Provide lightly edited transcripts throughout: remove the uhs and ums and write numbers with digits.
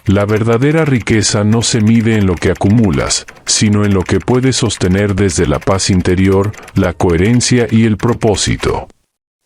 La verdadera riqueza no se mide en lo que acumulas, sino en lo que puedes sostener desde la paz interior, la coherencia y el propósito.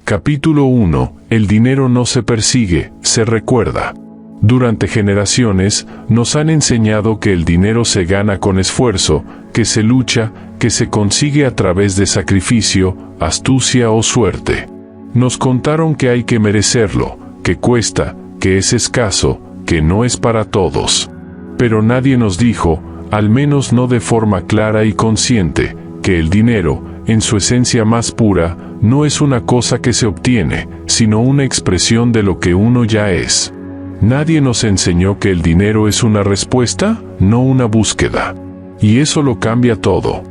Capítulo 1. El dinero no se persigue, se recuerda. Durante generaciones, nos han enseñado que el dinero se gana con esfuerzo, que se lucha, que se consigue a través de sacrificio, astucia o suerte. Nos contaron que hay que merecerlo, que cuesta, que es escaso, que no es para todos. Pero nadie nos dijo, al menos no de forma clara y consciente, que el dinero, en su esencia más pura, no es una cosa que se obtiene, sino una expresión de lo que uno ya es. Nadie nos enseñó que el dinero es una respuesta, no una búsqueda. Y eso lo cambia todo.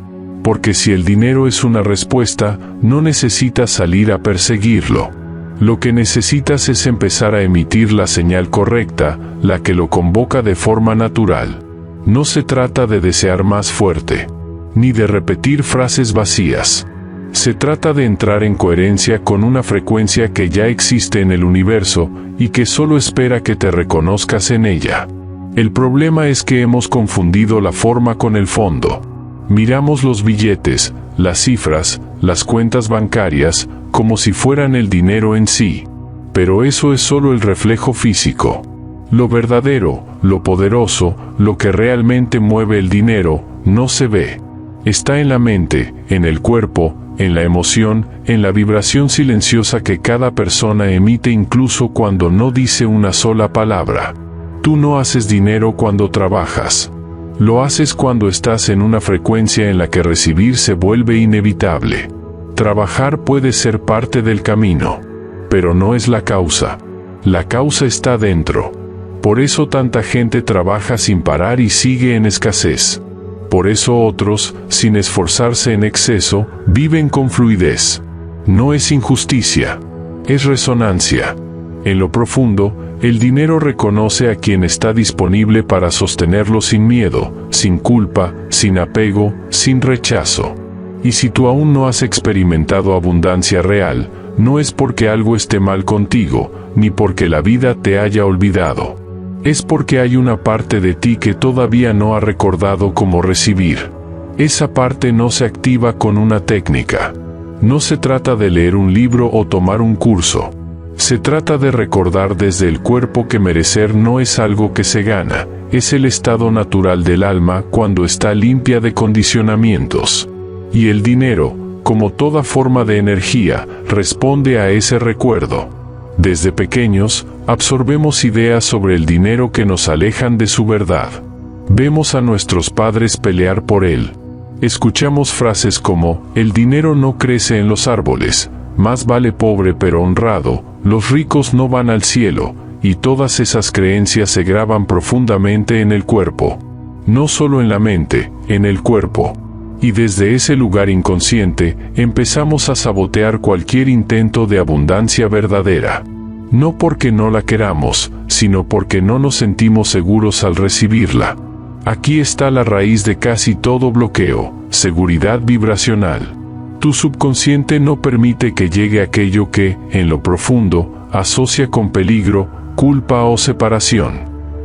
Porque si el dinero es una respuesta, no necesitas salir a perseguirlo. Lo que necesitas es empezar a emitir la señal correcta, la que lo convoca de forma natural. No se trata de desear más fuerte, ni de repetir frases vacías. Se trata de entrar en coherencia con una frecuencia que ya existe en el universo y que solo espera que te reconozcas en ella. El problema es que hemos confundido la forma con el fondo. Miramos los billetes, las cifras, las cuentas bancarias, como si fueran el dinero en sí. Pero eso es solo el reflejo físico. Lo verdadero, lo poderoso, lo que realmente mueve el dinero, no se ve. Está en la mente, en el cuerpo, en la emoción, en la vibración silenciosa que cada persona emite incluso cuando no dice una sola palabra. Tú no haces dinero cuando trabajas. Lo haces cuando estás en una frecuencia en la que recibir se vuelve inevitable. Trabajar puede ser parte del camino, pero no es la causa. La causa está dentro. Por eso tanta gente trabaja sin parar y sigue en escasez. Por eso otros, sin esforzarse en exceso, viven con fluidez. No es injusticia, es resonancia. En lo profundo, el dinero reconoce a quien está disponible para sostenerlo sin miedo, sin culpa, sin apego, sin rechazo. Y si tú aún no has experimentado abundancia real, no es porque algo esté mal contigo, ni porque la vida te haya olvidado. Es porque hay una parte de ti que todavía no ha recordado cómo recibir. Esa parte no se activa con una técnica. No se trata de leer un libro o tomar un curso. Se trata de recordar desde el cuerpo que merecer no es algo que se gana, es el estado natural del alma cuando está limpia de condicionamientos. Y el dinero, como toda forma de energía, responde a ese recuerdo. Desde pequeños, absorbemos ideas sobre el dinero que nos alejan de su verdad. Vemos a nuestros padres pelear por él. Escuchamos frases como, el dinero no crece en los árboles, más vale pobre pero honrado, los ricos no van al cielo, y todas esas creencias se graban profundamente en el cuerpo. No solo en la mente, en el cuerpo. Y desde ese lugar inconsciente, empezamos a sabotear cualquier intento de abundancia verdadera. No porque no la queramos, sino porque no nos sentimos seguros al recibirla. Aquí está la raíz de casi todo bloqueo, seguridad vibracional. Tu subconsciente no permite que llegue aquello que, en lo profundo, asocia con peligro, culpa o separación.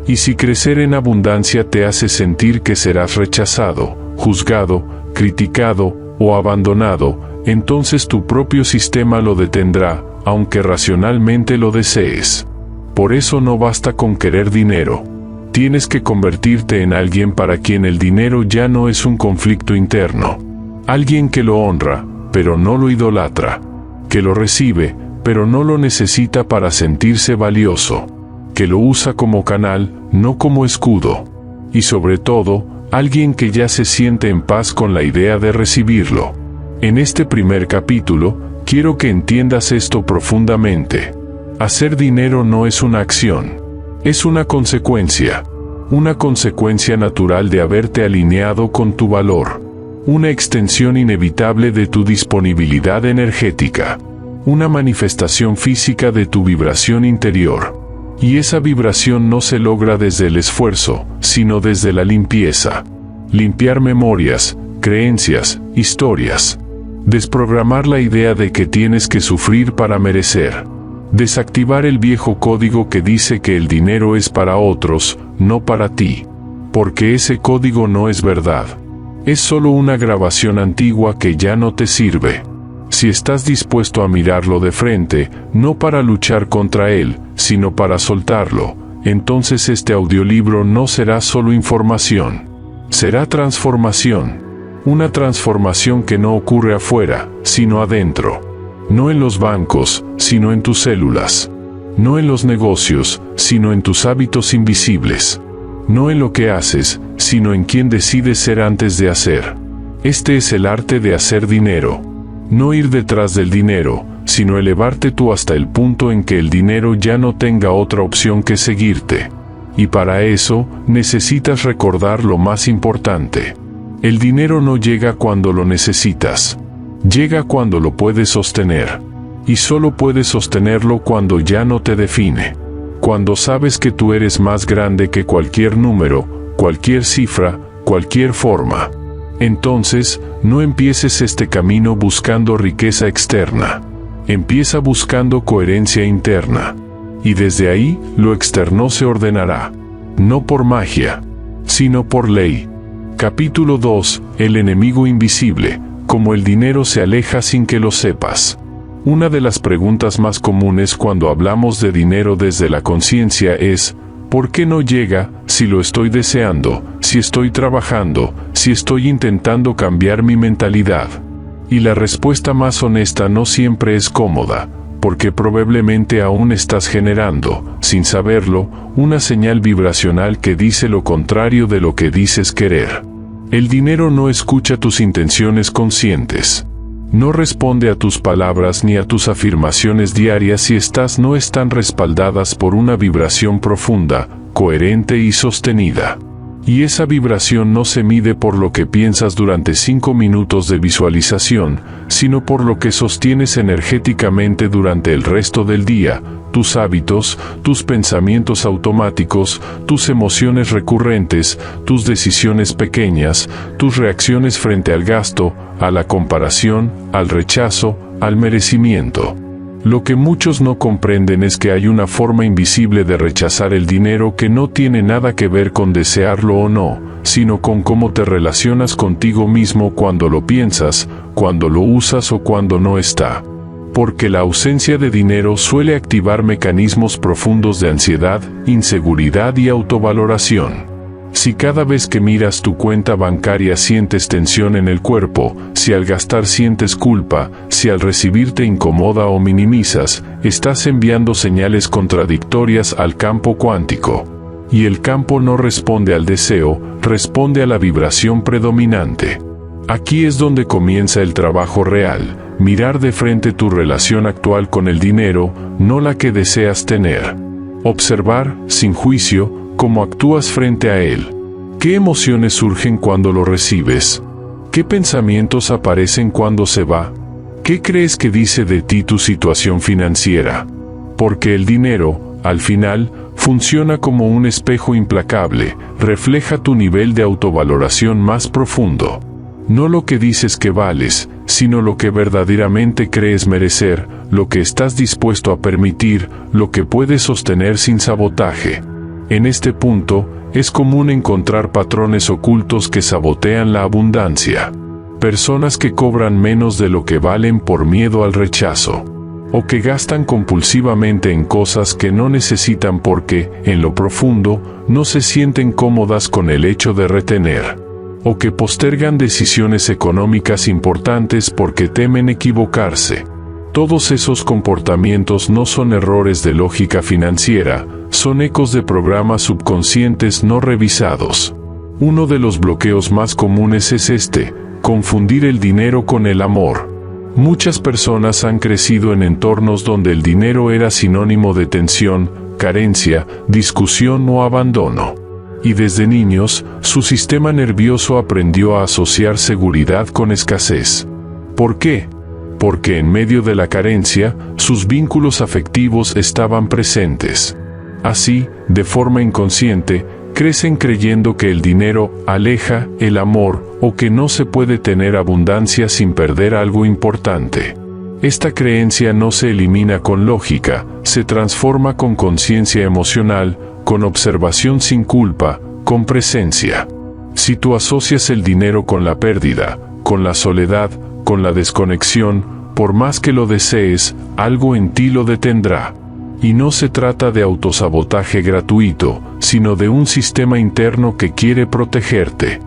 Y si crecer en abundancia te hace sentir que serás rechazado, juzgado, criticado o abandonado, entonces tu propio sistema lo detendrá, aunque racionalmente lo desees. Por eso no basta con querer dinero. Tienes que convertirte en alguien para quien el dinero ya no es un conflicto interno. Alguien que lo honra, pero no lo idolatra. Que lo recibe, pero no lo necesita para sentirse valioso. Que lo usa como canal, no como escudo. Y sobre todo, alguien que ya se siente en paz con la idea de recibirlo. En este primer capítulo, quiero que entiendas esto profundamente. Hacer dinero no es una acción. Es una consecuencia natural de haberte alineado con tu valor. Una extensión inevitable de tu disponibilidad energética. Una manifestación física de tu vibración interior. Y esa vibración no se logra desde el esfuerzo, sino desde la limpieza. Limpiar memorias, creencias, historias. Desprogramar la idea de que tienes que sufrir para merecer. Desactivar el viejo código que dice que el dinero es para otros, no para ti. Porque ese código no es verdad. Es solo una grabación antigua que ya no te sirve. Si estás dispuesto a mirarlo de frente, no para luchar contra él, sino para soltarlo, entonces este audiolibro no será solo información. Será transformación. Una transformación que no ocurre afuera, sino adentro. No en los bancos, sino en tus células. No en los negocios, sino en tus hábitos invisibles. No en lo que haces, sino en quién decides ser antes de hacer. Este es el arte de hacer dinero. No ir detrás del dinero, sino elevarte tú hasta el punto en que el dinero ya no tenga otra opción que seguirte. Y para eso, necesitas recordar lo más importante. El dinero no llega cuando lo necesitas. Llega cuando lo puedes sostener. Y solo puedes sostenerlo cuando ya no te define. Cuando sabes que tú eres más grande que cualquier número, cualquier cifra, cualquier forma. Entonces, no empieces este camino buscando riqueza externa. Empieza buscando coherencia interna. Y desde ahí, lo externo se ordenará. No por magia, sino por ley. Capítulo 2. El enemigo invisible. Cómo el dinero se aleja sin que lo sepas. Una de las preguntas más comunes cuando hablamos de dinero desde la conciencia es, ¿por qué no llega, si lo estoy deseando, si estoy trabajando, si estoy intentando cambiar mi mentalidad? Y la respuesta más honesta no siempre es cómoda, porque probablemente aún estás generando, sin saberlo, una señal vibracional que dice lo contrario de lo que dices querer. El dinero no escucha tus intenciones conscientes. No responde a tus palabras ni a tus afirmaciones diarias si estas no están respaldadas por una vibración profunda, coherente y sostenida. Y esa vibración no se mide por lo que piensas durante 5 minutos de visualización, sino por lo que sostienes energéticamente durante el resto del día, tus hábitos, tus pensamientos automáticos, tus emociones recurrentes, tus decisiones pequeñas, tus reacciones frente al gasto, a la comparación, al rechazo, al merecimiento. Lo que muchos no comprenden es que hay una forma invisible de rechazar el dinero que no tiene nada que ver con desearlo o no, sino con cómo te relacionas contigo mismo cuando lo piensas, cuando lo usas o cuando no está. Porque la ausencia de dinero suele activar mecanismos profundos de ansiedad, inseguridad y autovaloración. Si cada vez que miras tu cuenta bancaria sientes tensión en el cuerpo, si al gastar sientes culpa, si al recibir te incomoda o minimizas, estás enviando señales contradictorias al campo cuántico. Y el campo no responde al deseo, responde a la vibración predominante. Aquí es donde comienza el trabajo real, mirar de frente tu relación actual con el dinero, no la que deseas tener. Observar, sin juicio, cómo actúas frente a él. ¿Qué emociones surgen cuando lo recibes? ¿Qué pensamientos aparecen cuando se va? ¿Qué crees que dice de ti tu situación financiera? Porque el dinero, al final, funciona como un espejo implacable, refleja tu nivel de autovaloración más profundo. No lo que dices que vales, sino lo que verdaderamente crees merecer, lo que estás dispuesto a permitir, lo que puedes sostener sin sabotaje. En este punto, es común encontrar patrones ocultos que sabotean la abundancia. Personas que cobran menos de lo que valen por miedo al rechazo. O que gastan compulsivamente en cosas que no necesitan porque, en lo profundo, no se sienten cómodas con el hecho de retener. O que postergan decisiones económicas importantes porque temen equivocarse. Todos esos comportamientos no son errores de lógica financiera, son ecos de programas subconscientes no revisados. Uno de los bloqueos más comunes es confundir el dinero con el amor. Muchas personas han crecido en entornos donde el dinero era sinónimo de tensión, carencia, discusión o abandono. Y desde niños, su sistema nervioso aprendió a asociar seguridad con escasez. ¿Por qué? Porque en medio de la carencia, sus vínculos afectivos estaban presentes. Así, de forma inconsciente, crecen creyendo que el dinero aleja el amor o que no se puede tener abundancia sin perder algo importante. Esta creencia no se elimina con lógica, se transforma con conciencia emocional, con observación sin culpa, con presencia. Si tú asocias el dinero con la pérdida, con la soledad, con la desconexión, por más que lo desees, algo en ti lo detendrá. Y no se trata de autosabotaje gratuito, sino de un sistema interno que quiere protegerte.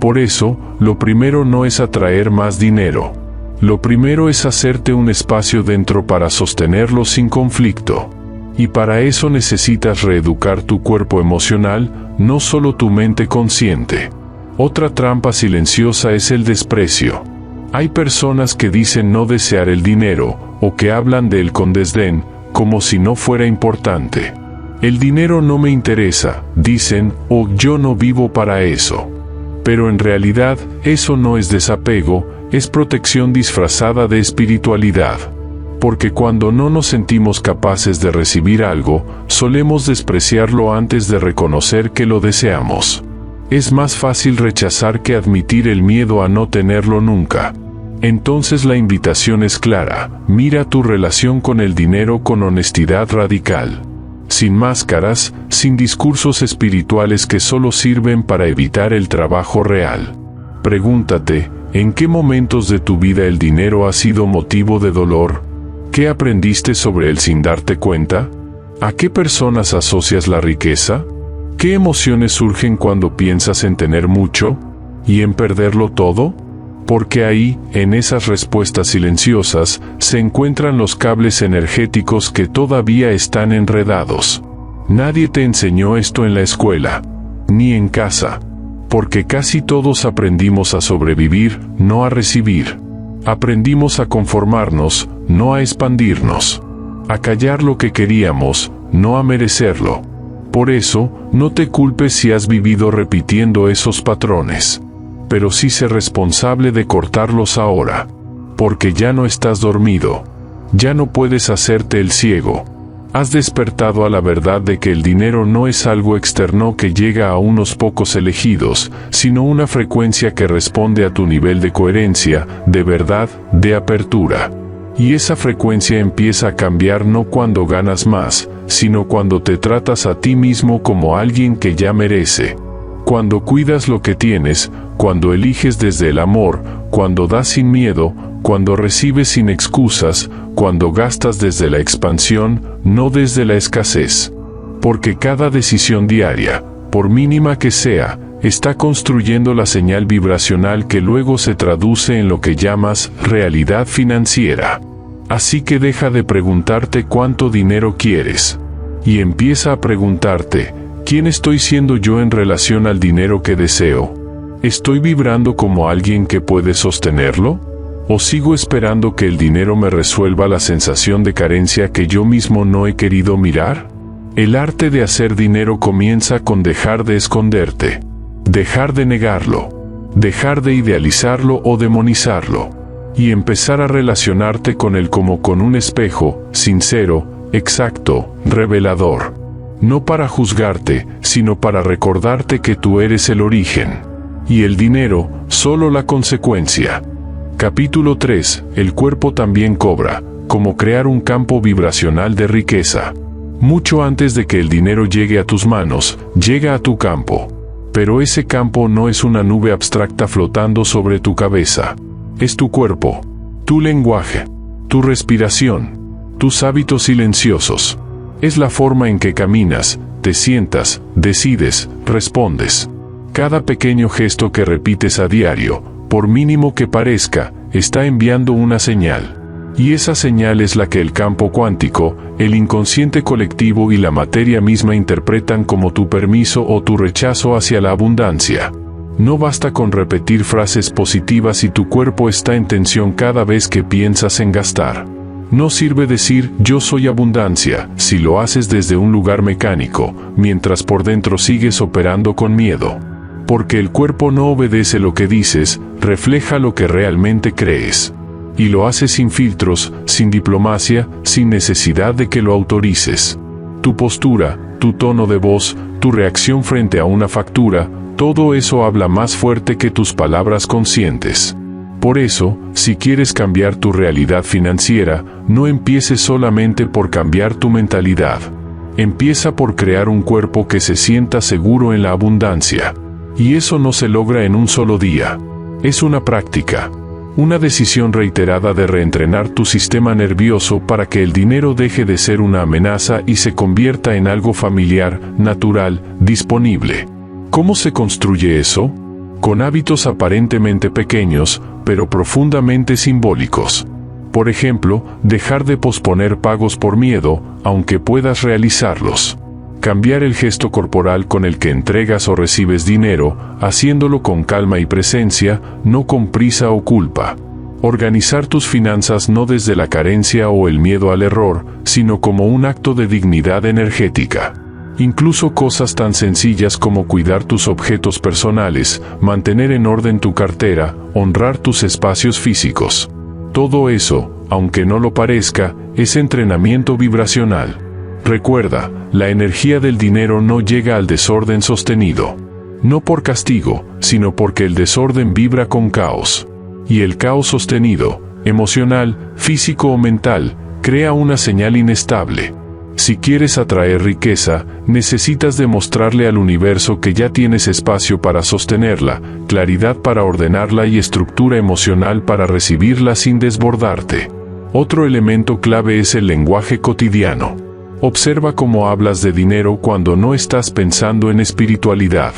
Por eso, lo primero no es atraer más dinero. Lo primero es hacerte un espacio dentro para sostenerlo sin conflicto. Y para eso necesitas reeducar tu cuerpo emocional, no solo tu mente consciente. Otra trampa silenciosa es el desprecio. Hay personas que dicen no desear el dinero, o que hablan de él con desdén, como si no fuera importante. El dinero no me interesa, dicen, o yo no vivo para eso. Pero en realidad, eso no es desapego, es protección disfrazada de espiritualidad. Porque cuando no nos sentimos capaces de recibir algo, solemos despreciarlo antes de reconocer que lo deseamos. Es más fácil rechazar que admitir el miedo a no tenerlo nunca. Entonces la invitación es clara: mira tu relación con el dinero con honestidad radical. Sin máscaras, sin discursos espirituales que solo sirven para evitar el trabajo real. Pregúntate, ¿en qué momentos de tu vida el dinero ha sido motivo de dolor? ¿Qué aprendiste sobre él sin darte cuenta? ¿A qué personas asocias la riqueza? ¿Qué emociones surgen cuando piensas en tener mucho? ¿Y en perderlo todo? Porque ahí, en esas respuestas silenciosas, se encuentran los cables energéticos que todavía están enredados. Nadie te enseñó esto en la escuela, ni en casa. Porque casi todos aprendimos a sobrevivir, no a recibir. Aprendimos a conformarnos, no a expandirnos. A callar lo que queríamos, no a merecerlo. Por eso, no te culpes si has vivido repitiendo esos patrones. Pero sí sé responsable de cortarlos ahora. Porque ya no estás dormido. Ya no puedes hacerte el ciego. Has despertado a la verdad de que el dinero no es algo externo que llega a unos pocos elegidos, sino una frecuencia que responde a tu nivel de coherencia, de verdad, de apertura. Y esa frecuencia empieza a cambiar no cuando ganas más, sino cuando te tratas a ti mismo como alguien que ya merece. Cuando cuidas lo que tienes, cuando eliges desde el amor, cuando das sin miedo, cuando recibes sin excusas, cuando gastas desde la expansión, no desde la escasez. Porque cada decisión diaria, por mínima que sea, está construyendo la señal vibracional que luego se traduce en lo que llamas realidad financiera. Así que deja de preguntarte cuánto dinero quieres. Y empieza a preguntarte, ¿quién estoy siendo yo en relación al dinero que deseo? ¿Estoy vibrando como alguien que puede sostenerlo? ¿O sigo esperando que el dinero me resuelva la sensación de carencia que yo mismo no he querido mirar? El arte de hacer dinero comienza con dejar de esconderte, dejar de negarlo, dejar de idealizarlo o demonizarlo, y empezar a relacionarte con él como con un espejo, sincero, exacto, revelador. No para juzgarte, sino para recordarte que tú eres el origen. Y el dinero, solo la consecuencia. Capítulo 3. El cuerpo también cobra, como crear un campo vibracional de riqueza. Mucho antes de que el dinero llegue a tus manos, llega a tu campo. Pero ese campo no es una nube abstracta flotando sobre tu cabeza. Es tu cuerpo, tu lenguaje, tu respiración, tus hábitos silenciosos. Es la forma en que caminas, te sientas, decides, respondes. Cada pequeño gesto que repites a diario, por mínimo que parezca, está enviando una señal. Y esa señal es la que el campo cuántico, el inconsciente colectivo y la materia misma interpretan como tu permiso o tu rechazo hacia la abundancia. No basta con repetir frases positivas si tu cuerpo está en tensión cada vez que piensas en gastar. No sirve decir yo soy abundancia si lo haces desde un lugar mecánico, mientras por dentro sigues operando con miedo. Porque el cuerpo no obedece lo que dices, refleja lo que realmente crees. Y lo haces sin filtros, sin diplomacia, sin necesidad de que lo autorices. Tu postura, tu tono de voz, tu reacción frente a una factura, todo eso habla más fuerte que tus palabras conscientes. Por eso, si quieres cambiar tu realidad financiera, no empieces solamente por cambiar tu mentalidad. Empieza por crear un cuerpo que se sienta seguro en la abundancia. Y eso no se logra en un solo día. Es una práctica. Una decisión reiterada de reentrenar tu sistema nervioso para que el dinero deje de ser una amenaza y se convierta en algo familiar, natural, disponible. ¿Cómo se construye eso? Con hábitos aparentemente pequeños, pero profundamente simbólicos. Por ejemplo, dejar de posponer pagos por miedo, aunque puedas realizarlos. Cambiar el gesto corporal con el que entregas o recibes dinero, haciéndolo con calma y presencia, no con prisa o culpa. Organizar tus finanzas no desde la carencia o el miedo al error, sino como un acto de dignidad energética. Incluso cosas tan sencillas como cuidar tus objetos personales, mantener en orden tu cartera, honrar tus espacios físicos. Todo eso, aunque no lo parezca, es entrenamiento vibracional. Recuerda, la energía del dinero no llega al desorden sostenido. No por castigo, sino porque el desorden vibra con caos. Y el caos sostenido, emocional, físico o mental, crea una señal inestable. Si quieres atraer riqueza, necesitas demostrarle al universo que ya tienes espacio para sostenerla, claridad para ordenarla y estructura emocional para recibirla sin desbordarte. Otro elemento clave es el lenguaje cotidiano. Observa cómo hablas de dinero cuando no estás pensando en espiritualidad.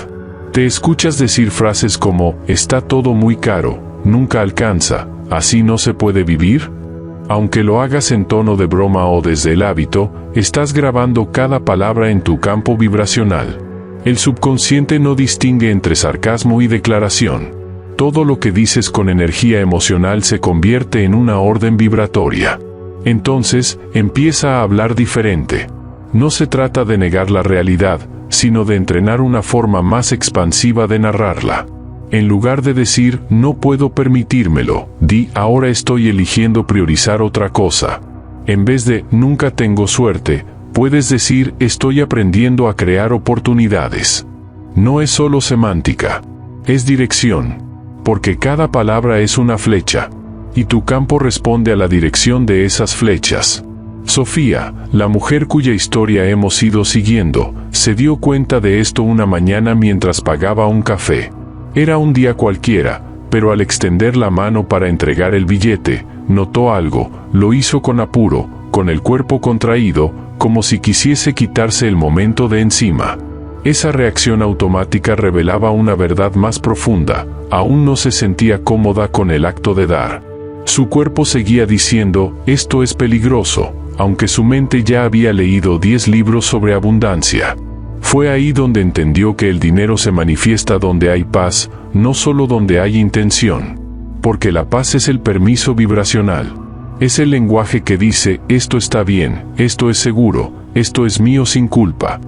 Te escuchas decir frases como, está todo muy caro, nunca alcanza, ¿así no se puede vivir? Aunque lo hagas en tono de broma o desde el hábito, estás grabando cada palabra en tu campo vibracional. El subconsciente no distingue entre sarcasmo y declaración. Todo lo que dices con energía emocional se convierte en una orden vibratoria. Entonces, empieza a hablar diferente. No se trata de negar la realidad, sino de entrenar una forma más expansiva de narrarla. En lugar de decir, no puedo permitírmelo, di, ahora estoy eligiendo priorizar otra cosa. En vez de, nunca tengo suerte, puedes decir, estoy aprendiendo a crear oportunidades. No es solo semántica, es dirección. Porque cada palabra es una flecha. Y tu campo responde a la dirección de esas flechas. Sofía, la mujer cuya historia hemos ido siguiendo, se dio cuenta de esto una mañana mientras pagaba un café. Era un día cualquiera, pero al extender la mano para entregar el billete, notó algo, lo hizo con apuro, con el cuerpo contraído, como si quisiese quitarse el momento de encima. Esa reacción automática revelaba una verdad más profunda, aún no se sentía cómoda con el acto de dar. Su cuerpo seguía diciendo, esto es peligroso, aunque su mente ya había leído 10 libros sobre abundancia. Fue ahí donde entendió que el dinero se manifiesta donde hay paz, no solo donde hay intención. Porque la paz es el permiso vibracional. Es el lenguaje que dice, esto está bien, esto es seguro, esto es mío sin culpa.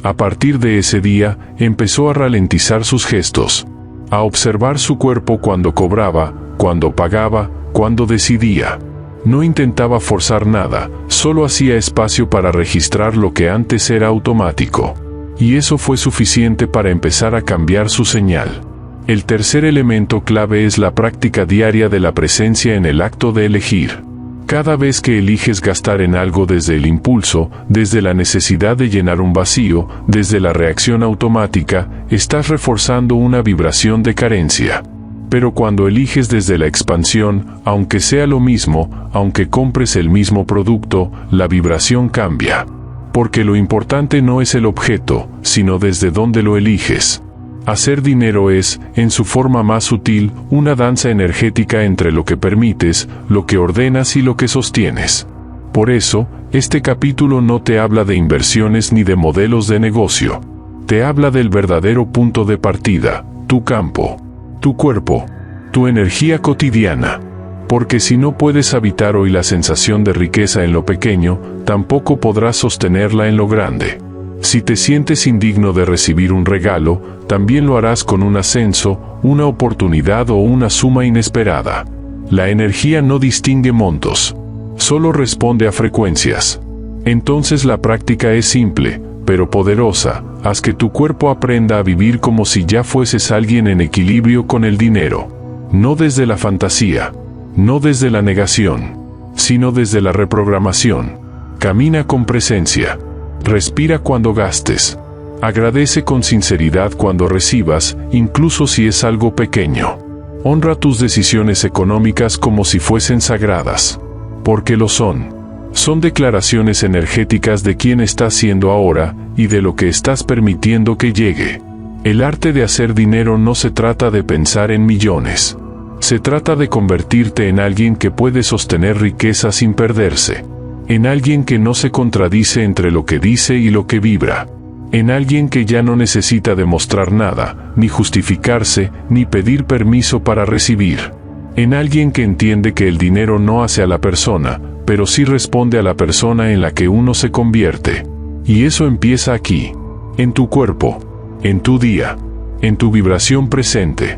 A partir de ese día, empezó a ralentizar sus gestos, a observar su cuerpo cuando cobraba, cuando pagaba, cuando decidía. No intentaba forzar nada, solo hacía espacio para registrar lo que antes era automático. Y eso fue suficiente para empezar a cambiar su señal. El tercer elemento clave es la práctica diaria de la presencia en el acto de elegir. Cada vez que eliges gastar en algo desde el impulso, desde la necesidad de llenar un vacío, desde la reacción automática, estás reforzando una vibración de carencia. Pero cuando eliges desde la expansión, aunque sea lo mismo, aunque compres el mismo producto, la vibración cambia. Porque lo importante no es el objeto, sino desde dónde lo eliges. Hacer dinero es, en su forma más sutil, una danza energética entre lo que permites, lo que ordenas y lo que sostienes. Por eso, este capítulo no te habla de inversiones ni de modelos de negocio. Te habla del verdadero punto de partida, tu campo, tu cuerpo, tu energía cotidiana. Porque si no puedes habitar hoy la sensación de riqueza en lo pequeño, tampoco podrás sostenerla en lo grande. Si te sientes indigno de recibir un regalo, también lo harás con un ascenso, una oportunidad o una suma inesperada. La energía no distingue montos, solo responde a frecuencias. Entonces la práctica es simple, pero poderosa. Haz que tu cuerpo aprenda a vivir como si ya fueses alguien en equilibrio con el dinero. No desde la fantasía, no desde la negación, sino desde la reprogramación. Camina con presencia. Respira cuando gastes. Agradece con sinceridad cuando recibas, incluso si es algo pequeño. Honra tus decisiones económicas como si fuesen sagradas. Porque lo son. Son declaraciones energéticas de quién estás siendo ahora y de lo que estás permitiendo que llegue. El arte de hacer dinero no se trata de pensar en millones. Se trata de convertirte en alguien que puede sostener riqueza sin perderse. En alguien que no se contradice entre lo que dice y lo que vibra. En alguien que ya no necesita demostrar nada, ni justificarse, ni pedir permiso para recibir. En alguien que entiende que el dinero no hace a la persona, pero sí responde a la persona en la que uno se convierte. Y eso empieza aquí. En tu cuerpo. En tu día. En tu vibración presente.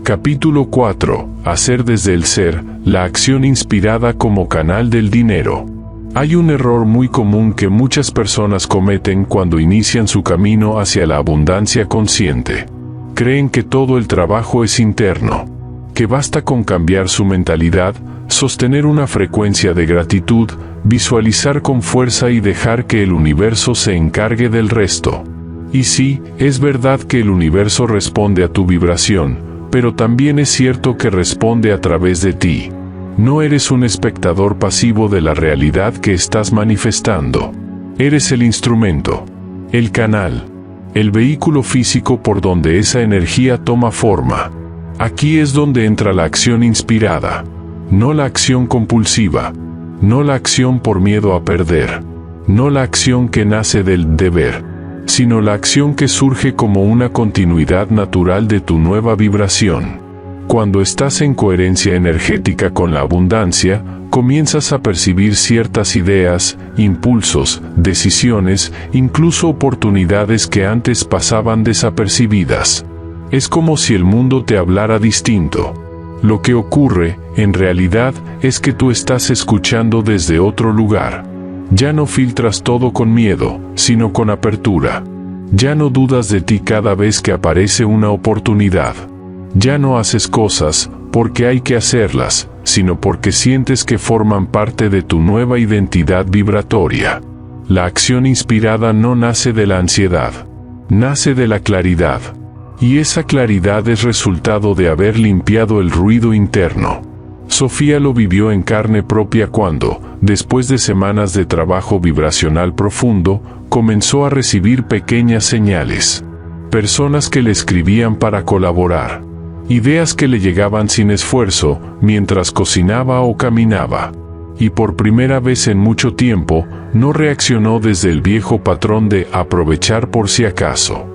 Capítulo 4. Hacer desde el ser, la acción inspirada como canal del dinero. Hay un error muy común que muchas personas cometen cuando inician su camino hacia la abundancia consciente. Creen que todo el trabajo es interno, que basta con cambiar su mentalidad, sostener una frecuencia de gratitud, visualizar con fuerza y dejar que el universo se encargue del resto. Y sí, es verdad que el universo responde a tu vibración, pero también es cierto que responde a través de ti. No eres un espectador pasivo de la realidad que estás manifestando. Eres el instrumento, el canal, el vehículo físico por donde esa energía toma forma. Aquí es donde entra la acción inspirada, no la acción compulsiva, no la acción por miedo a perder, no la acción que nace del deber, sino la acción que surge como una continuidad natural de tu nueva vibración. Cuando estás en coherencia energética con la abundancia, comienzas a percibir ciertas ideas, impulsos, decisiones, incluso oportunidades que antes pasaban desapercibidas. Es como si el mundo te hablara distinto. Lo que ocurre, en realidad, es que tú estás escuchando desde otro lugar. Ya no filtras todo con miedo, sino con apertura. Ya no dudas de ti cada vez que aparece una oportunidad. Ya no haces cosas porque hay que hacerlas, sino porque sientes que forman parte de tu nueva identidad vibratoria. La acción inspirada no nace de la ansiedad, nace de la claridad. Y esa claridad es resultado de haber limpiado el ruido interno. Sofía lo vivió en carne propia cuando, después de semanas de trabajo vibracional profundo, comenzó a recibir pequeñas señales. Personas que le escribían para colaborar. Ideas que le llegaban sin esfuerzo, mientras cocinaba o caminaba. Y por primera vez en mucho tiempo, no reaccionó desde el viejo patrón de aprovechar por si acaso.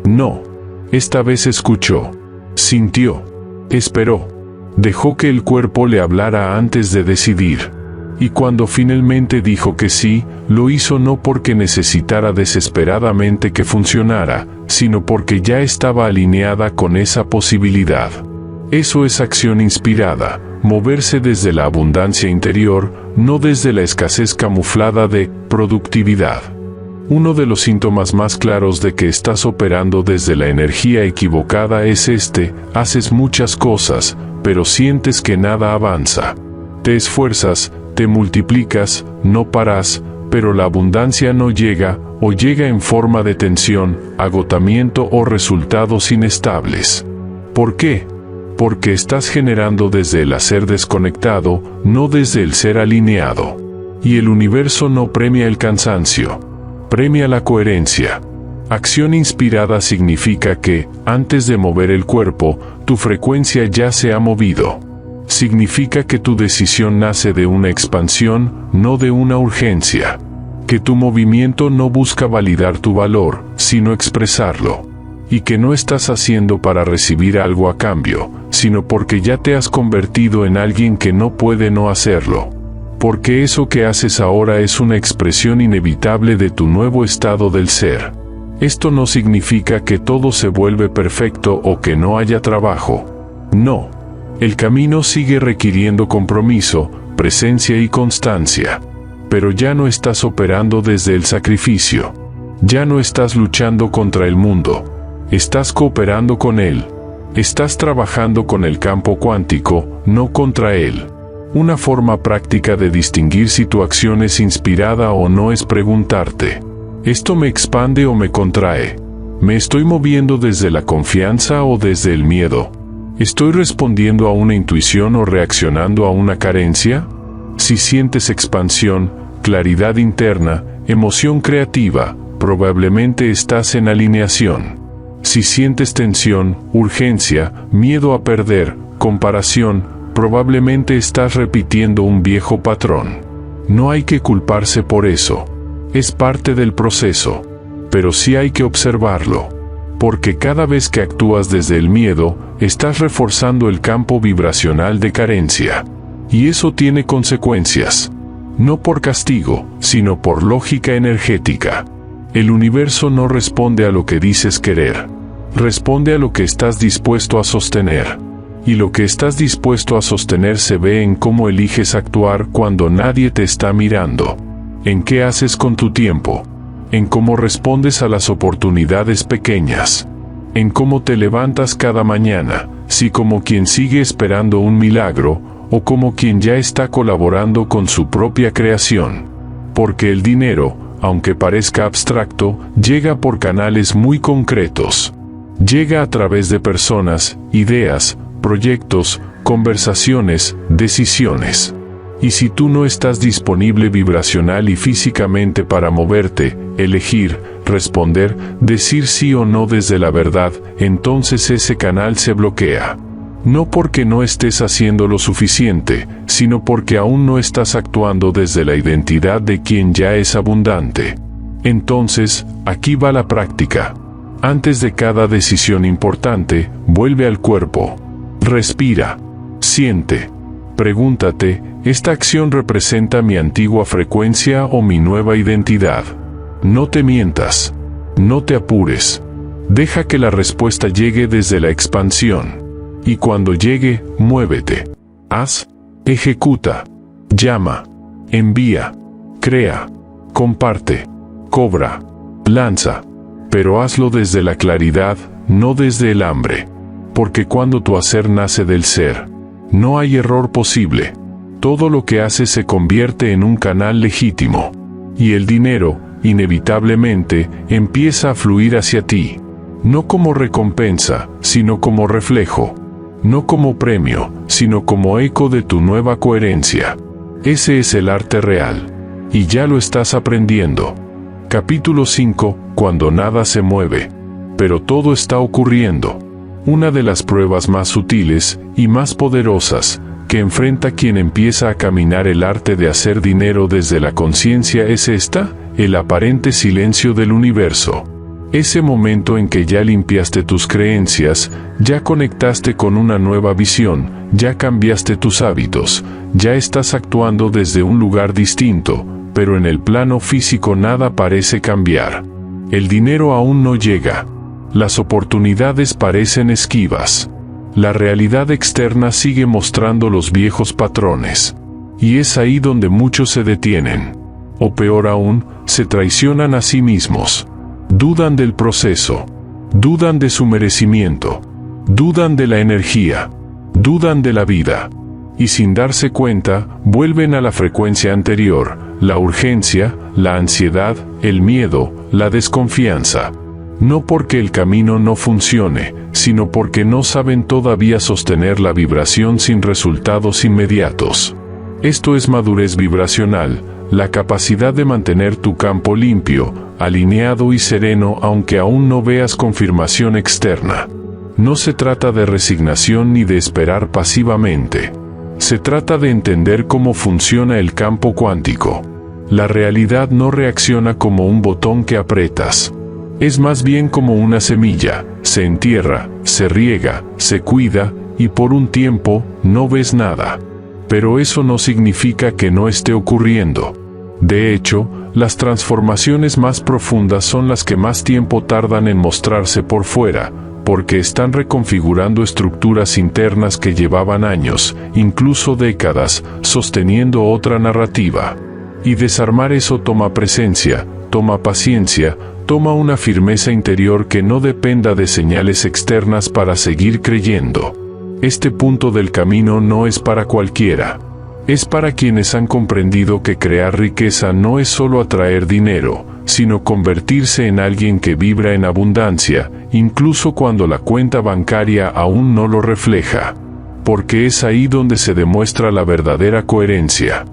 No. Esta vez escuchó. Sintió. Esperó. Dejó que el cuerpo le hablara antes de decidir. Y cuando finalmente dijo que sí, lo hizo no porque necesitara desesperadamente que funcionara, sino porque ya estaba alineada con esa posibilidad. Eso es acción inspirada, moverse desde la abundancia interior, no desde la escasez camuflada de productividad. Uno de los síntomas más claros de que estás operando desde la energía equivocada es haces muchas cosas, pero sientes que nada avanza. Te esfuerzas, te multiplicas, no paras, pero la abundancia no llega, o llega en forma de tensión, agotamiento o resultados inestables. ¿Por qué? Porque estás generando desde el hacer desconectado, no desde el ser alineado. Y el universo no premia el cansancio, premia la coherencia. Acción inspirada significa que, antes de mover el cuerpo, tu frecuencia ya se ha movido. Significa que tu decisión nace de una expansión, no de una urgencia. Que tu movimiento no busca validar tu valor, sino expresarlo. Y que no estás haciendo para recibir algo a cambio, sino porque ya te has convertido en alguien que no puede no hacerlo. Porque eso que haces ahora es una expresión inevitable de tu nuevo estado del ser. Esto no significa que todo se vuelve perfecto o que no haya trabajo. No. El camino sigue requiriendo compromiso, presencia y constancia. Pero ya no estás operando desde el sacrificio. Ya no estás luchando contra el mundo. Estás cooperando con él. Estás trabajando con el campo cuántico, no contra él. Una forma práctica de distinguir si tu acción es inspirada o no es preguntarte: ¿Esto me expande o me contrae? ¿Me estoy moviendo desde la confianza o desde el miedo? ¿Estoy respondiendo a una intuición o reaccionando a una carencia? Si sientes expansión, claridad interna, emoción creativa, probablemente estás en alineación. Si sientes tensión, urgencia, miedo a perder, comparación, probablemente estás repitiendo un viejo patrón. No hay que culparse por eso. Es parte del proceso. Pero sí hay que observarlo. Porque cada vez que actúas desde el miedo, estás reforzando el campo vibracional de carencia. Y eso tiene consecuencias. No por castigo, sino por lógica energética. El universo no responde a lo que dices querer. Responde a lo que estás dispuesto a sostener. Y lo que estás dispuesto a sostener se ve en cómo eliges actuar cuando nadie te está mirando. En qué haces con tu tiempo. En cómo respondes a las oportunidades pequeñas. En cómo te levantas cada mañana, si como quien sigue esperando un milagro, o como quien ya está colaborando con su propia creación. Porque el dinero, aunque parezca abstracto, llega por canales muy concretos. Llega a través de personas, ideas, proyectos, conversaciones, decisiones. Y si tú no estás disponible vibracional y físicamente para moverte, elegir, responder, decir sí o no desde la verdad, entonces ese canal se bloquea. No porque no estés haciendo lo suficiente, sino porque aún no estás actuando desde la identidad de quien ya es abundante. Entonces, aquí va la práctica. Antes de cada decisión importante, vuelve al cuerpo. Respira. Siente. Pregúntate, ¿esta acción representa mi antigua frecuencia o mi nueva identidad? No te mientas. No te apures. Deja que la respuesta llegue desde la expansión. Y cuando llegue, muévete. Haz, ejecuta, llama, envía, crea, comparte, cobra, lanza. Pero hazlo desde la claridad, no desde el hambre. Porque cuando tu hacer nace del ser, no hay error posible. Todo lo que haces se convierte en un canal legítimo. Y el dinero, inevitablemente, empieza a fluir hacia ti. No como recompensa, sino como reflejo. No como premio, sino como eco de tu nueva coherencia. Ese es el arte real. Y ya lo estás aprendiendo. Capítulo 5, cuando nada se mueve. Pero todo está ocurriendo. Una de las pruebas más sutiles y más poderosas que enfrenta quien empieza a caminar el arte de hacer dinero desde la conciencia es esta, el aparente silencio del universo. Ese momento en que ya limpiaste tus creencias, ya conectaste con una nueva visión, ya cambiaste tus hábitos, ya estás actuando desde un lugar distinto, pero en el plano físico nada parece cambiar. El dinero aún no llega. Las oportunidades parecen esquivas. La realidad externa sigue mostrando los viejos patrones. Y es ahí donde muchos se detienen. O peor aún, se traicionan a sí mismos. Dudan del proceso. Dudan de su merecimiento. Dudan de la energía. Dudan de la vida. Y sin darse cuenta, vuelven a la frecuencia anterior, la urgencia, la ansiedad, el miedo, la desconfianza. No porque el camino no funcione, sino porque no saben todavía sostener la vibración sin resultados inmediatos. Esto es madurez vibracional, la capacidad de mantener tu campo limpio, alineado y sereno aunque aún no veas confirmación externa. No se trata de resignación ni de esperar pasivamente. Se trata de entender cómo funciona el campo cuántico. La realidad no reacciona como un botón que aprietas. Es más bien como una semilla, se entierra, se riega, se cuida, y por un tiempo, no ves nada. Pero eso no significa que no esté ocurriendo. De hecho, las transformaciones más profundas son las que más tiempo tardan en mostrarse por fuera, porque están reconfigurando estructuras internas que llevaban años, incluso décadas, sosteniendo otra narrativa. Y desarmar eso toma presencia, toma paciencia, toma una firmeza interior que no dependa de señales externas para seguir creyendo. Este punto del camino no es para cualquiera. Es para quienes han comprendido que crear riqueza no es solo atraer dinero, sino convertirse en alguien que vibra en abundancia, incluso cuando la cuenta bancaria aún no lo refleja. Porque es ahí donde se demuestra la verdadera coherencia.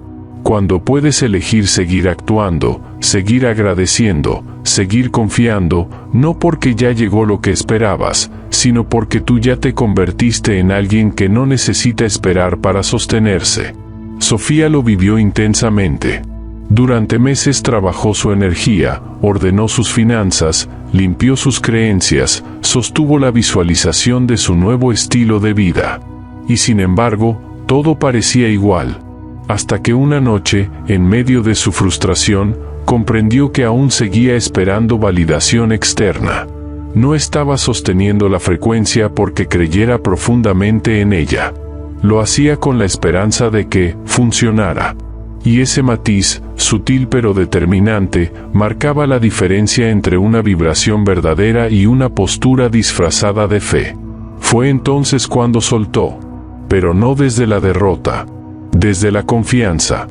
Cuando puedes elegir seguir actuando, seguir agradeciendo, seguir confiando, no porque ya llegó lo que esperabas, sino porque tú ya te convertiste en alguien que no necesita esperar para sostenerse. Sofía lo vivió intensamente. Durante meses trabajó su energía, ordenó sus finanzas, limpió sus creencias, sostuvo la visualización de su nuevo estilo de vida. Y sin embargo, todo parecía igual. Hasta que una noche, en medio de su frustración, comprendió que aún seguía esperando validación externa. No estaba sosteniendo la frecuencia porque creyera profundamente en ella. Lo hacía con la esperanza de que funcionara. Y ese matiz, sutil pero determinante, marcaba la diferencia entre una vibración verdadera y una postura disfrazada de fe. Fue entonces cuando soltó. Pero no desde la derrota. Desde la confianza.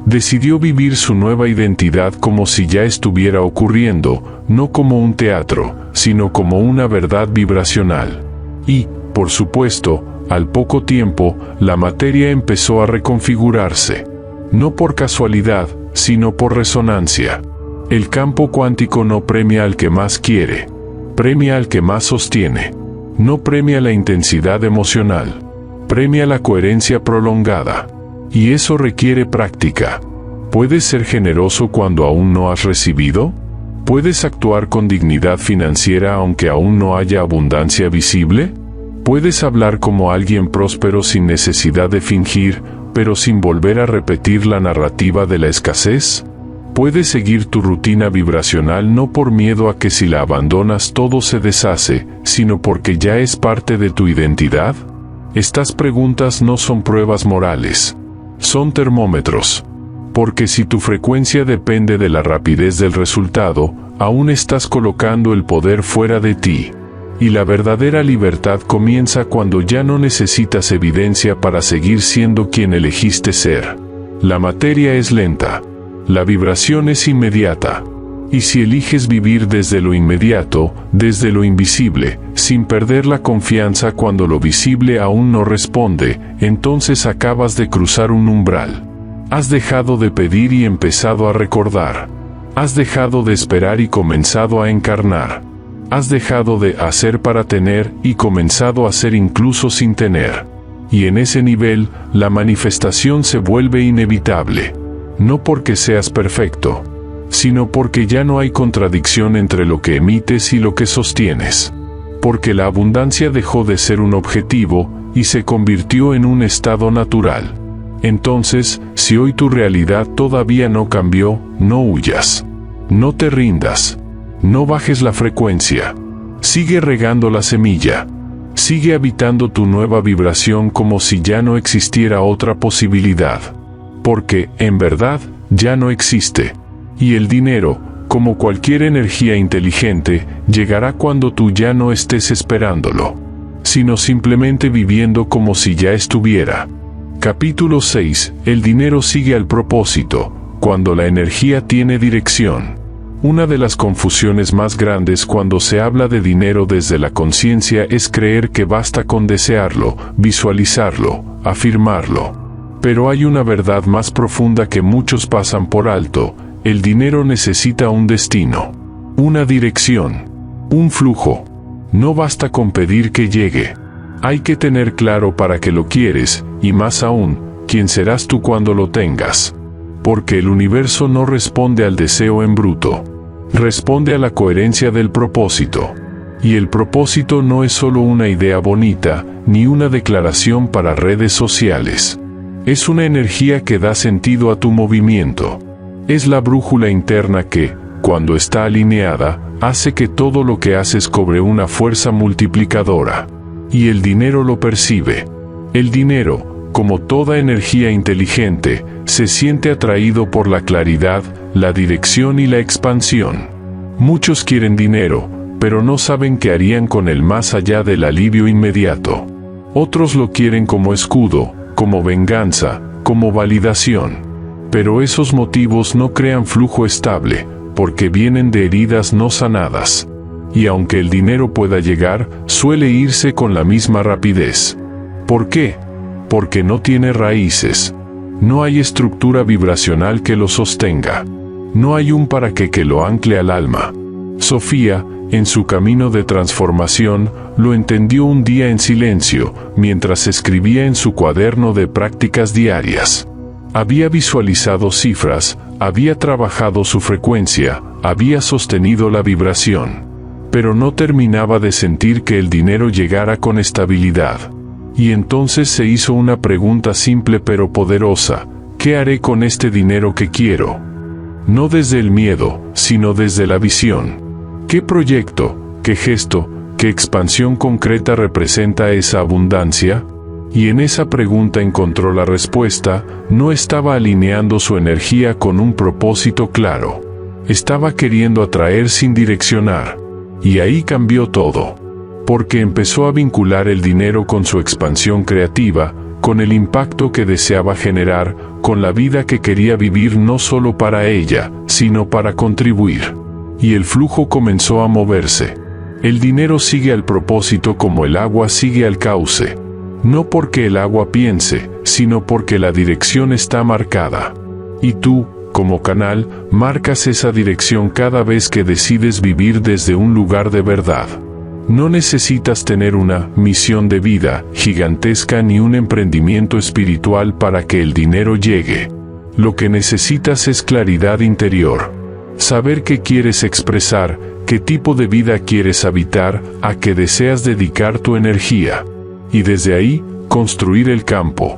Decidió vivir su nueva identidad como si ya estuviera ocurriendo, no como un teatro, sino como una verdad vibracional. Y, por supuesto, al poco tiempo, la materia empezó a reconfigurarse. No por casualidad, sino por resonancia. El campo cuántico no premia al que más quiere. Premia al que más sostiene. No premia la intensidad emocional. Premia la coherencia prolongada. Y eso requiere práctica. ¿Puedes ser generoso cuando aún no has recibido? ¿Puedes actuar con dignidad financiera aunque aún no haya abundancia visible? ¿Puedes hablar como alguien próspero sin necesidad de fingir, pero sin volver a repetir la narrativa de la escasez? ¿Puedes seguir tu rutina vibracional no por miedo a que si la abandonas todo se deshace, sino porque ya es parte de tu identidad? Estas preguntas no son pruebas morales. Son termómetros. Porque si tu frecuencia depende de la rapidez del resultado, aún estás colocando el poder fuera de ti. Y la verdadera libertad comienza cuando ya no necesitas evidencia para seguir siendo quien elegiste ser. La materia es lenta. La vibración es inmediata. Y si eliges vivir desde lo inmediato, desde lo invisible, sin perder la confianza cuando lo visible aún no responde, entonces acabas de cruzar un umbral. Has dejado de pedir y empezado a recordar. Has dejado de esperar y comenzado a encarnar. Has dejado de hacer para tener y comenzado a hacer incluso sin tener. Y en ese nivel, la manifestación se vuelve inevitable. No porque seas perfecto, sino porque ya no hay contradicción entre lo que emites y lo que sostienes. Porque la abundancia dejó de ser un objetivo y se convirtió en un estado natural. Entonces, si hoy tu realidad todavía no cambió, no huyas. No te rindas. No bajes la frecuencia. Sigue regando la semilla. Sigue habitando tu nueva vibración como si ya no existiera otra posibilidad. Porque, en verdad, ya no existe. Y el dinero, como cualquier energía inteligente, llegará cuando tú ya no estés esperándolo, sino simplemente viviendo como si ya estuviera. Capítulo 6. El dinero sigue al propósito, cuando la energía tiene dirección. Una de las confusiones más grandes cuando se habla de dinero desde la conciencia es creer que basta con desearlo, visualizarlo, afirmarlo. Pero hay una verdad más profunda que muchos pasan por alto. El dinero necesita un destino, una dirección, un flujo. No basta con pedir que llegue. Hay que tener claro para qué lo quieres, y más aún, quién serás tú cuando lo tengas. Porque el universo no responde al deseo en bruto. Responde a la coherencia del propósito. Y el propósito no es solo una idea bonita, ni una declaración para redes sociales. Es una energía que da sentido a tu movimiento. Es la brújula interna que, cuando está alineada, hace que todo lo que haces cobre una fuerza multiplicadora. Y el dinero lo percibe. El dinero, como toda energía inteligente, se siente atraído por la claridad, la dirección y la expansión. Muchos quieren dinero, pero no saben qué harían con él más allá del alivio inmediato. Otros lo quieren como escudo, como venganza, como validación. Pero esos motivos no crean flujo estable, porque vienen de heridas no sanadas. Y aunque el dinero pueda llegar, suele irse con la misma rapidez. ¿Por qué? Porque no tiene raíces. No hay estructura vibracional que lo sostenga. No hay un para qué que lo ancle al alma. Sofía, en su camino de transformación, lo entendió un día en silencio, mientras escribía en su cuaderno de prácticas diarias. Había visualizado cifras, había trabajado su frecuencia, había sostenido la vibración. Pero no terminaba de sentir que el dinero llegara con estabilidad. Y entonces se hizo una pregunta simple pero poderosa: ¿qué haré con este dinero que quiero? No desde el miedo, sino desde la visión. ¿Qué proyecto, qué gesto, qué expansión concreta representa esa abundancia? Y en esa pregunta encontró la respuesta. No estaba alineando su energía con un propósito claro. Estaba queriendo atraer sin direccionar. Y ahí cambió todo. Porque empezó a vincular el dinero con su expansión creativa, con el impacto que deseaba generar, con la vida que quería vivir no solo para ella, sino para contribuir. Y el flujo comenzó a moverse. El dinero sigue al propósito como el agua sigue al cauce. No porque el agua piense, sino porque la dirección está marcada. Y tú, como canal, marcas esa dirección cada vez que decides vivir desde un lugar de verdad. No necesitas tener una misión de vida gigantesca ni un emprendimiento espiritual para que el dinero llegue. Lo que necesitas es claridad interior. Saber qué quieres expresar, qué tipo de vida quieres habitar, a qué deseas dedicar tu energía. Y desde ahí, construir el campo.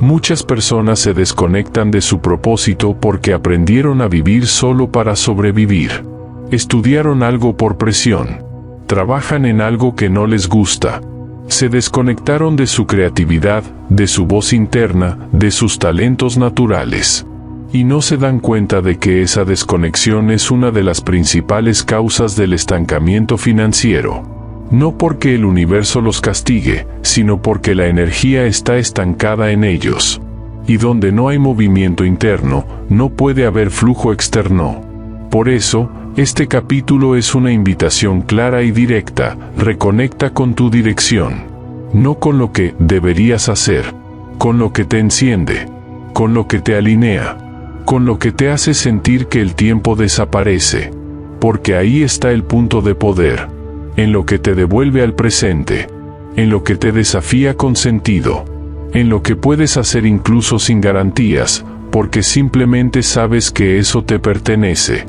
Muchas personas se desconectan de su propósito porque aprendieron a vivir solo para sobrevivir. Estudiaron algo por presión. Trabajan en algo que no les gusta. Se desconectaron de su creatividad, de su voz interna, de sus talentos naturales. Y no se dan cuenta de que esa desconexión es una de las principales causas del estancamiento financiero. No porque el universo los castigue, sino porque la energía está estancada en ellos. Y donde no hay movimiento interno, no puede haber flujo externo. Por eso, este capítulo es una invitación clara y directa: reconecta con tu dirección. No con lo que deberías hacer, con lo que te enciende, con lo que te alinea, con lo que te hace sentir que el tiempo desaparece. Porque ahí está el punto de poder. En lo que te devuelve al presente, en lo que te desafía con sentido, en lo que puedes hacer incluso sin garantías, porque simplemente sabes que eso te pertenece.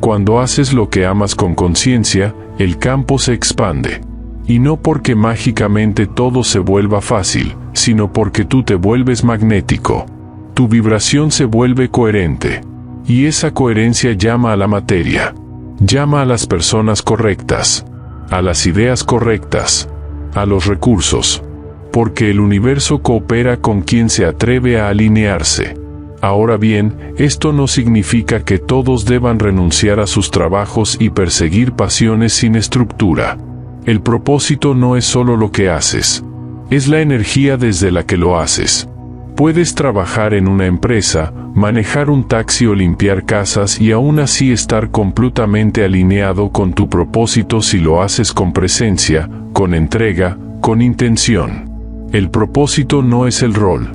Cuando haces lo que amas con conciencia, el campo se expande. Y no porque mágicamente todo se vuelva fácil, sino porque tú te vuelves magnético. Tu vibración se vuelve coherente. Y esa coherencia llama a la materia. Llama a las personas correctas. A las ideas correctas, a los recursos, porque el universo coopera con quien se atreve a alinearse. Ahora bien, esto no significa que todos deban renunciar a sus trabajos y perseguir pasiones sin estructura. El propósito no es solo lo que haces, es la energía desde la que lo haces. Puedes trabajar en una empresa, manejar un taxi o limpiar casas y aún así estar completamente alineado con tu propósito si lo haces con presencia, con entrega, con intención. El propósito no es el rol,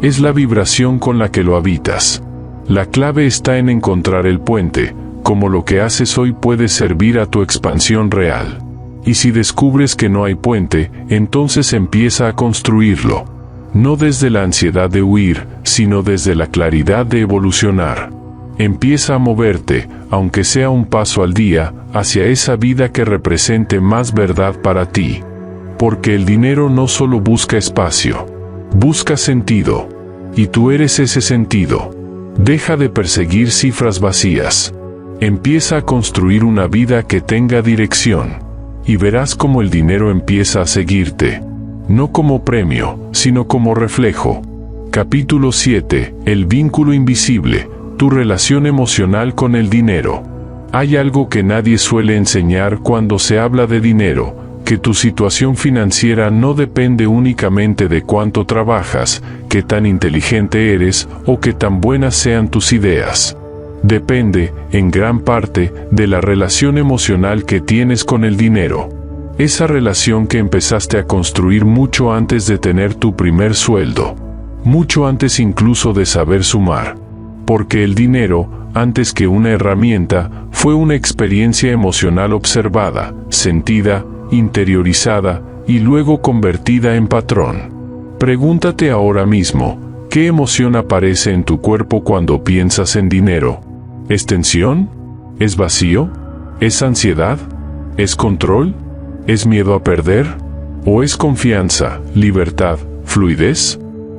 es la vibración con la que lo habitas. La clave está en encontrar el puente, como lo que haces hoy puede servir a tu expansión real. Y si descubres que no hay puente, entonces empieza a construirlo. No desde la ansiedad de huir, sino desde la claridad de evolucionar. Empieza a moverte, aunque sea un paso al día, hacia esa vida que represente más verdad para ti. Porque el dinero no solo busca espacio, busca sentido. Y tú eres ese sentido. Deja de perseguir cifras vacías. Empieza a construir una vida que tenga dirección. Y verás cómo el dinero empieza a seguirte. No como premio, sino como reflejo. Capítulo 7. El vínculo invisible, tu relación emocional con el dinero. Hay algo que nadie suele enseñar cuando se habla de dinero, que tu situación financiera no depende únicamente de cuánto trabajas, qué tan inteligente eres o qué tan buenas sean tus ideas. Depende, en gran parte, de la relación emocional que tienes con el dinero. Esa relación que empezaste a construir mucho antes de tener tu primer sueldo. Mucho antes incluso de saber sumar. Porque el dinero, antes que una herramienta, fue una experiencia emocional observada, sentida, interiorizada y luego convertida en patrón. Pregúntate ahora mismo, ¿qué emoción aparece en tu cuerpo cuando piensas en dinero? ¿Es tensión? ¿Es vacío? ¿Es ansiedad? ¿Es control? ¿Es miedo a perder? ¿O es confianza, libertad, fluidez?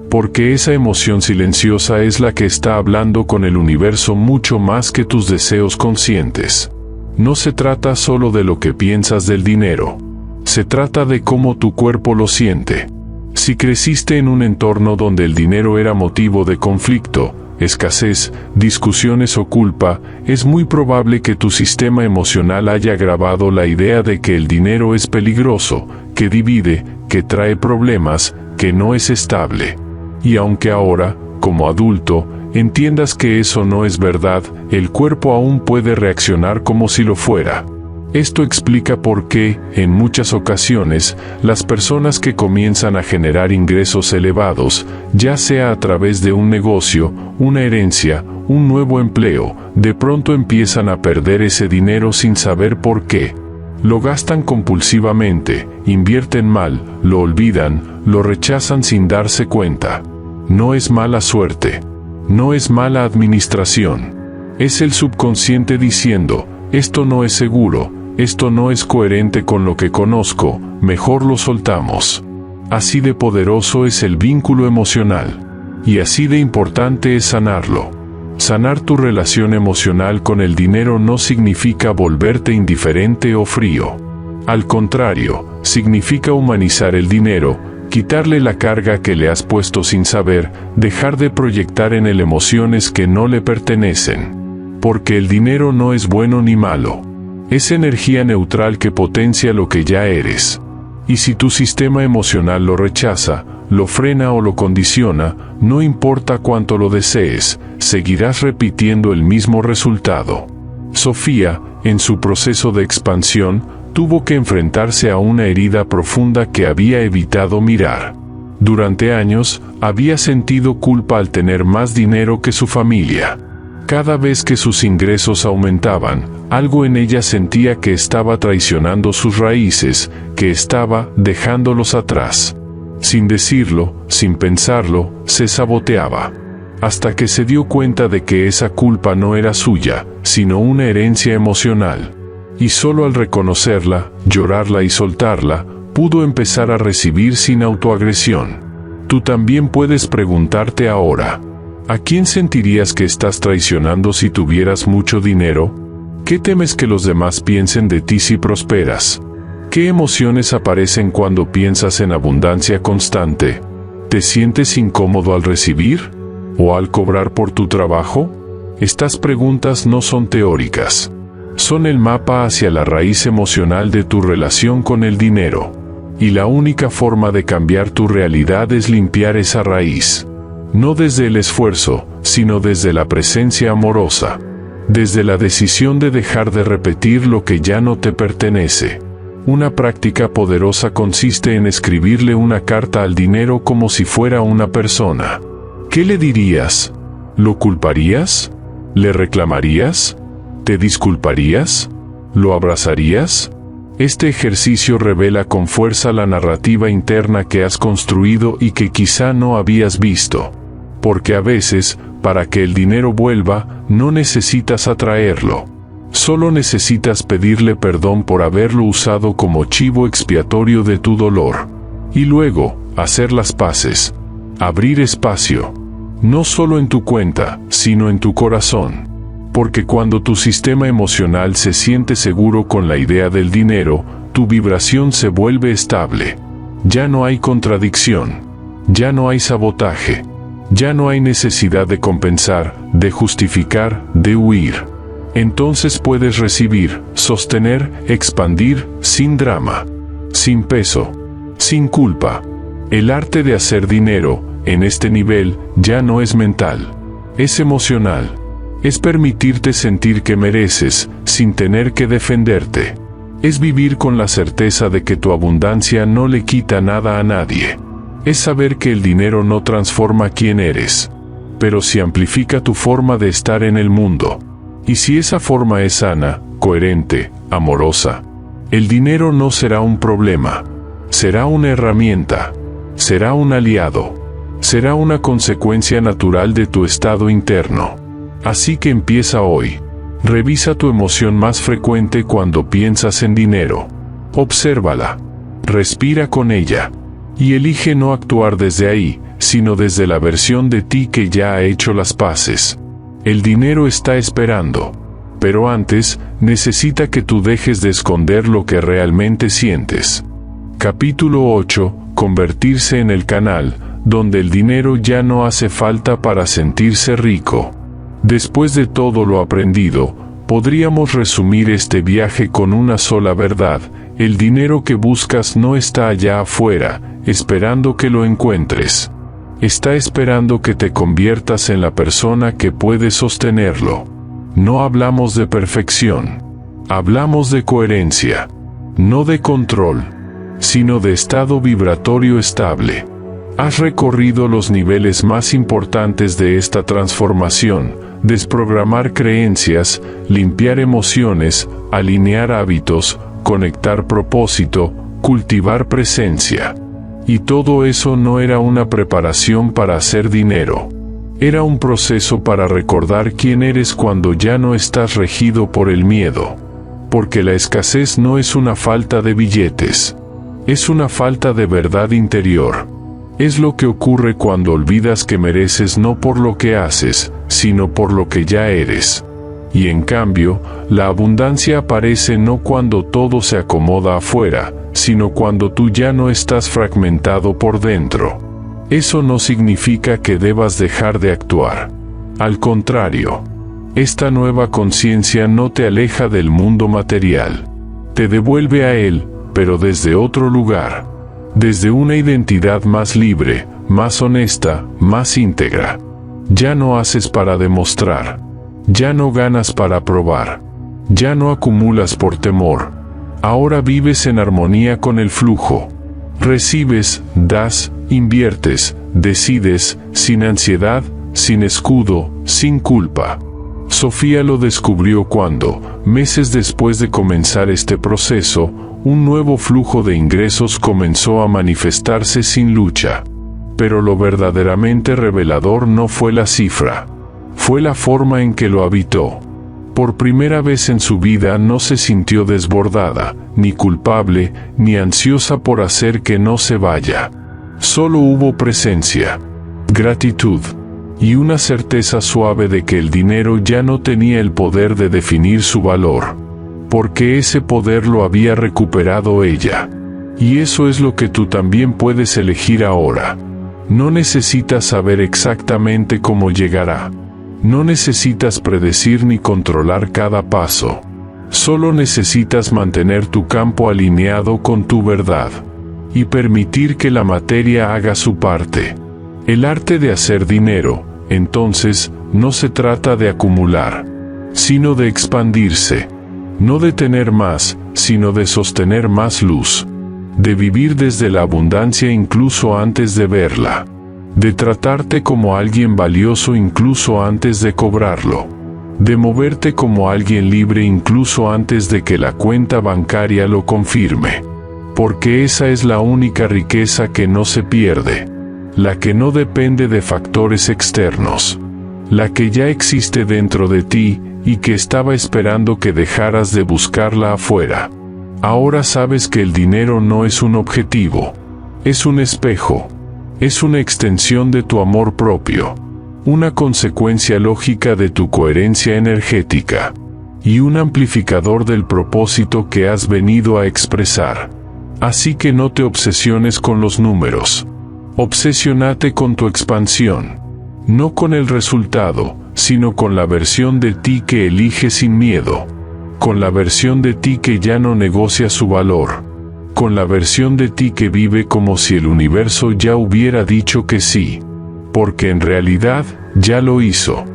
Porque esa emoción silenciosa es la que está hablando con el universo mucho más que tus deseos conscientes. No se trata solo de lo que piensas del dinero. Se trata de cómo tu cuerpo lo siente. Si creciste en un entorno donde el dinero era motivo de conflicto, escasez, discusiones o culpa, es muy probable que tu sistema emocional haya grabado la idea de que el dinero es peligroso, que divide, que trae problemas, que no es estable. Y aunque ahora, como adulto, entiendas que eso no es verdad, el cuerpo aún puede reaccionar como si lo fuera. Esto explica por qué, en muchas ocasiones, las personas que comienzan a generar ingresos elevados, ya sea a través de un negocio, una herencia, un nuevo empleo, de pronto empiezan a perder ese dinero sin saber por qué. Lo gastan compulsivamente, invierten mal, lo olvidan, lo rechazan sin darse cuenta. No es mala suerte. No es mala administración. Es el subconsciente diciendo, esto no es seguro, esto no es coherente con lo que conozco, mejor lo soltamos. Así de poderoso es el vínculo emocional. Y así de importante es sanarlo. Sanar tu relación emocional con el dinero no significa volverte indiferente o frío. Al contrario, significa humanizar el dinero, quitarle la carga que le has puesto sin saber, dejar de proyectar en él emociones que no le pertenecen. Porque el dinero no es bueno ni malo. Es energía neutral que potencia lo que ya eres. Y si tu sistema emocional lo rechaza, lo frena o lo condiciona, no importa cuánto lo desees, seguirás repitiendo el mismo resultado. Sofía, en su proceso de expansión, tuvo que enfrentarse a una herida profunda que había evitado mirar. Durante años, había sentido culpa al tener más dinero que su familia. Cada vez que sus ingresos aumentaban, algo en ella sentía que estaba traicionando sus raíces, que estaba dejándolos atrás. Sin decirlo, sin pensarlo, se saboteaba. Hasta que se dio cuenta de que esa culpa no era suya, sino una herencia emocional. Y solo al reconocerla, llorarla y soltarla, pudo empezar a recibir sin autoagresión. Tú también puedes preguntarte ahora, ¿a quién sentirías que estás traicionando si tuvieras mucho dinero? ¿Qué temes que los demás piensen de ti si prosperas? ¿Qué emociones aparecen cuando piensas en abundancia constante? ¿Te sientes incómodo al recibir? ¿O al cobrar por tu trabajo? Estas preguntas no son teóricas. Son el mapa hacia la raíz emocional de tu relación con el dinero. Y la única forma de cambiar tu realidad es limpiar esa raíz. No desde el esfuerzo, sino desde la presencia amorosa. Desde la decisión de dejar de repetir lo que ya no te pertenece. Una práctica poderosa consiste en escribirle una carta al dinero como si fuera una persona. ¿Qué le dirías? ¿Lo culparías? ¿Le reclamarías? ¿Te disculparías? ¿Lo abrazarías? Este ejercicio revela con fuerza la narrativa interna que has construido y que quizá no habías visto. Porque a veces, para que el dinero vuelva, no necesitas atraerlo. Solo necesitas pedirle perdón por haberlo usado como chivo expiatorio de tu dolor. Y luego, hacer las paces. Abrir espacio. No solo en tu cuenta, sino en tu corazón. Porque cuando tu sistema emocional se siente seguro con la idea del dinero, tu vibración se vuelve estable. Ya no hay contradicción. Ya no hay sabotaje. Ya no hay necesidad de compensar, de justificar, de huir. Entonces puedes recibir, sostener, expandir, sin drama. sin peso, sin culpa. El arte de hacer dinero, en este nivel, ya no es mental, es emocional. Es permitirte sentir que mereces, sin tener que defenderte. Es vivir con la certeza de que tu abundancia no le quita nada a nadie. Es saber que el dinero no transforma quién eres, pero sí amplifica tu forma de estar en el mundo. Y si esa forma es sana, coherente, amorosa, el dinero no será un problema. Será una herramienta. Será un aliado. Será una consecuencia natural de tu estado interno. Así que empieza hoy. Revisa tu emoción más frecuente cuando piensas en dinero. Obsérvala. Respira con ella. Y elige no actuar desde ahí, sino desde la versión de ti que ya ha hecho las paces. El dinero está esperando. Pero antes, necesita que tú dejes de esconder lo que realmente sientes. Capítulo 8. Convertirse en el canal, donde el dinero ya no hace falta para sentirse rico. Después de todo lo aprendido, podríamos resumir este viaje con una sola verdad: el dinero que buscas no está allá afuera, esperando que lo encuentres. Está esperando que te conviertas en la persona que puede sostenerlo. No hablamos de perfección. Hablamos de coherencia. No de control, sino de estado vibratorio estable. Has recorrido los niveles más importantes de esta transformación: desprogramar creencias, limpiar emociones, alinear hábitos, conectar propósito, cultivar presencia. Y todo eso no era una preparación para hacer dinero. Era un proceso para recordar quién eres cuando ya no estás regido por el miedo. Porque la escasez no es una falta de billetes. Es una falta de verdad interior. Es lo que ocurre cuando olvidas que mereces no por lo que haces, sino por lo que ya eres. Y en cambio, la abundancia aparece no cuando todo se acomoda afuera, sino cuando tú ya no estás fragmentado por dentro. Eso no significa que debas dejar de actuar. Al contrario, esta nueva conciencia no te aleja del mundo material. Te devuelve a él, pero desde otro lugar. Desde una identidad más libre, más honesta, más íntegra. Ya no haces para demostrar. Ya no ganas para probar. Ya no acumulas por temor. Ahora vives en armonía con el flujo. Recibes, das, inviertes, decides, sin ansiedad, sin escudo, sin culpa. Sofía lo descubrió cuando, meses después de comenzar este proceso, un nuevo flujo de ingresos comenzó a manifestarse sin lucha. Pero lo verdaderamente revelador no fue la cifra. Fue la forma en que lo habitó. Por primera vez en su vida no se sintió desbordada, ni culpable, ni ansiosa por hacer que no se vaya. Solo hubo presencia, gratitud, y una certeza suave de que el dinero ya no tenía el poder de definir su valor, porque ese poder lo había recuperado ella. Y eso es lo que tú también puedes elegir ahora. No necesitas saber exactamente cómo llegará. No necesitas predecir ni controlar cada paso. Solo necesitas mantener tu campo alineado con tu verdad. Y permitir que la materia haga su parte. El arte de hacer dinero, entonces, no se trata de acumular, sino de expandirse. No de tener más, sino de sostener más luz. De vivir desde la abundancia incluso antes de verla. De tratarte como alguien valioso incluso antes de cobrarlo. De moverte como alguien libre incluso antes de que la cuenta bancaria lo confirme. Porque esa es la única riqueza que no se pierde. La que no depende de factores externos. La que ya existe dentro de ti, y que estaba esperando que dejaras de buscarla afuera. Ahora sabes que el dinero no es un objetivo. Es un espejo. Es una extensión de tu amor propio, una consecuencia lógica de tu coherencia energética, y un amplificador del propósito que has venido a expresar. Así que no te obsesiones con los números. Obsesionate con tu expansión. No con el resultado, sino con la versión de ti que elige sin miedo. Con la versión de ti que ya no negocia su valor. con la versión de ti que vive como si el universo ya hubiera dicho que sí, porque en realidad ya lo hizo.